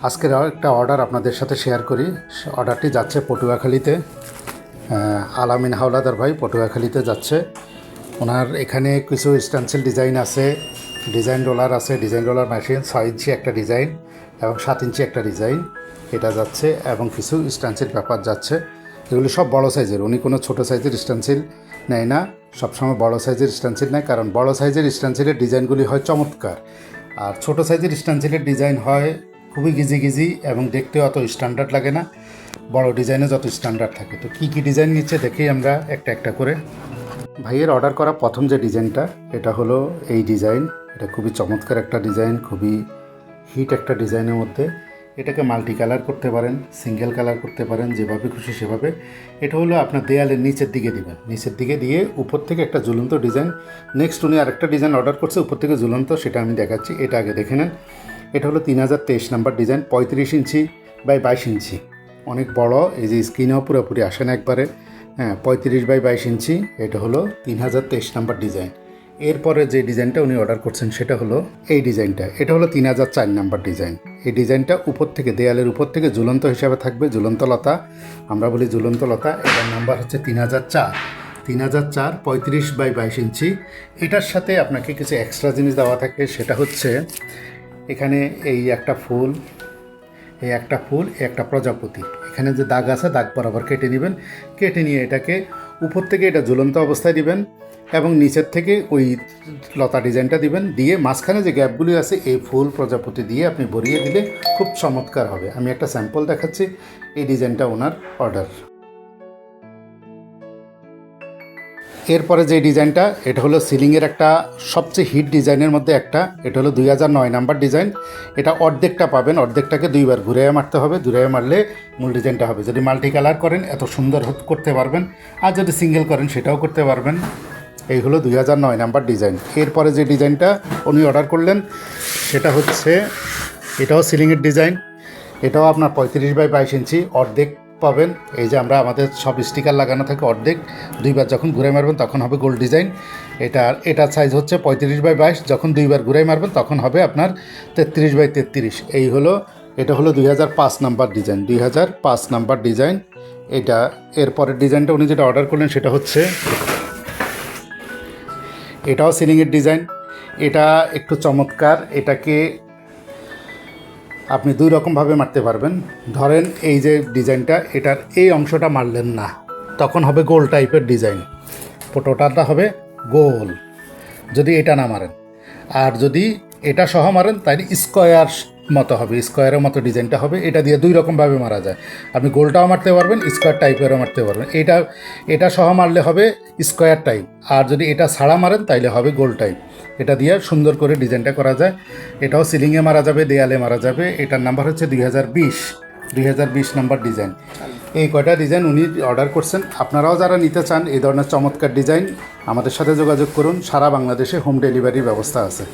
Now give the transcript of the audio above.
আজকের একটা অর্ডার আপনাদের সাথে শেয়ার করি। অর্ডারটি যাচ্ছে পটুয়াখালীতে। আলামিন হাওলাদার ভাই পটুয়াখালীতে যাচ্ছে। ওনার এখানে কিছু স্টেনসিল ডিজাইন আছে, ডিজাইন রোলার আছে, ডিজাইন রোলার মেশিন 6 ইঞ্চি একটা ডিজাইন এবং 7 ইঞ্চি একটা ডিজাইন এটা যাচ্ছে, এবং কিছু স্টেনসিল পেপার যাচ্ছে। এগুলি সব বড় সাইজের। উনি কোনো ছোটো সাইজের স্টেনসিল নেয় না, সবসময় বড় সাইজের স্টেনসিল নেয়, কারণ বড় সাইজের স্টেনসিলের ডিজাইনগুলি হয় চমৎকার, আর ছোটো সাইজের স্টেনসিলের ডিজাইন হয় খুবই গিজি এবং দেখতেও অত স্ট্যান্ডার্ড লাগে না, বড় ডিজাইনে যত স্ট্যান্ডার্ড থাকে। তো কী কী ডিজাইন নিচ্ছে দেখেই আমরা একটা একটা করে। ভাইয়ের অর্ডার করা প্রথম যে ডিজাইনটা, এটা হলো এই ডিজাইন। এটা খুবই চমৎকার একটা ডিজাইন, খুবই হিট একটা ডিজাইনের মধ্যে। এটাকে মাল্টি কালার করতে পারেন, সিঙ্গেল কালার করতে পারেন, যেভাবে খুশি সেভাবে। এটা হলো আপনার দেয়ালের নিচের দিকে দিবেন, নিচের দিকে দিয়ে উপর থেকে একটা ঝুলন্ত ডিজাইন। নেক্সট উনি আরেকটা ডিজাইন অর্ডার করছে উপর থেকে ঝুলন্ত, সেটা আমি দেখাচ্ছি। এটা আগে দেখে নেন। এটা হলো 3023 নাম্বার ডিজাইন, 35 ইঞ্চি বাই 22 ইঞ্চি, অনেক বড়। এই যে স্ক্রিনেও পুরোপুরি আসে না একবারে। 35 বাই 22 ইঞ্চি। এটা হলো 3023 নাম্বার ডিজাইন। এরপরে যে ডিজাইনটা উনি অর্ডার করছেন সেটা হলো এই ডিজাইনটা। এটা হলো 3004 নাম্বার ডিজাইন। এই ডিজাইনটা উপর থেকে, দেয়ালের উপর থেকে ঝুলন্ত হিসাবে থাকবে, ঝুলন্ত লতা, আমরা বলি ঝুলন্ত লতা। এটার নাম্বার হচ্ছে 3004। 3004 35 বাই 22 ইঞ্চি। এটার সাথে আপনাকে কিছু এক্সট্রা জিনিস দেওয়া থাকে, সেটা হচ্ছে এখানে এই একটা ফুল, এই একটা ফুল, একটা প্রজাপতি। এখানে যে দাগ আছে, দাগ বরাবর কেটে নেবেন। কেটে নিয়ে এটাকে উপর থেকে এটা ঝুলন্ত অবস্থায় দিবেন, এবং নিচের থেকে ওই লতা ডিজাইনটা দিবেন। দিয়ে মাঝখানে যে গ্যাপগুলি আছে, এই ফুল প্রজাপতি দিয়ে আপনি ভরিয়ে দিলে খুব চমৎকার হবে। আমি একটা স্যাম্পল দেখাচ্ছি। এই ডিজাইনটা ওনার অর্ডার। এরপরে যে ডিজাইনটা, এটা হলো সিলিংয়ের একটা সবচেয়ে হিট ডিজাইনের মধ্যে একটা। এটা হলো 2009 নাম্বার ডিজাইন। এটা অর্ধেকটা পাবেন, অর্ধেকটাকে দুইবার ঘুরিয়ে মারতে হবে। ঘুরিয়ে মারলে মূল ডিজাইনটা হবে। যদি মাল্টি কালার করেন এত সুন্দর করতে পারবেন, আর যদি সিঙ্গেল করেন সেটাও করতে পারবেন। এই হলো 2009 নাম্বার ডিজাইন। এরপরে যে ডিজাইনটা উনি অর্ডার করলেন সেটা হচ্ছে, এটাও সিলিংয়ের ডিজাইন। এটাও আপনার 35 বাই 22 ইঞ্চি, অর্ধেক পাবেন। এই যে আমরা আমাদের সব স্টিকার লাগানো থাকে, অর্ধেক দুইবার যখন ঘুরে মারবেন তখন হবে গোল ডিজাইন। এটার সাইজ হচ্ছে 35 বাই 22। যখন দুইবার ঘুরে মারবেন তখন হবে আপনার 33 বাই 33। এই হলো, এটা হলো 2005 নাম্বার ডিজাইন। 2005 নাম্বার ডিজাইন এটা। এরপরের ডিজাইনটা উনি যেটা অর্ডার করলেন সেটা হচ্ছে, এটাও সিলিংয়ের ডিজাইন। এটা একটু চমৎকার। এটাকে আপনি দুই রকমভাবে মারতে পারবেন। ধরেন এই যে ডিজাইনটা, এটার এই অংশটা মারলেন না, তখন হবে গোল টাইপের ডিজাইন। টোটালটা হবে গোল যদি এটা না মারেন। আর যদি এটা সহ মারেন তাহলে স্কোয়ার মতো হবে, স্কোয়ারের মতো ডিজাইনটা হবে। এটা দিয়ে দুই রকমভাবে মারা যায়। আপনি গোলটাও মারতে পারবেন, স্কোয়ার টাইপেরও মারতে পারবেন। এটা সহ মারলে হবে স্কোয়ার টাইপ, আর যদি এটা ছাড়া মারেন তাইলে হবে গোল টাইপ। এটা দিয়ে সুন্দর করে ডিজাইনটা করা যায়। এটাও সিলিংয়ে মারা যাবে, দেয়ালে মারা যাবে। এটার নাম্বার হচ্ছে 2020 নাম্বার ডিজাইন। এই কয়টা ডিজাইন উনি অর্ডার করছেন। আপনারাও যারা নিতে চান এই ধরনের চমৎকার ডিজাইন, আমাদের সাথে যোগাযোগ করুন। সারা বাংলাদেশে হোম ডেলিভারির ব্যবস্থা আছে।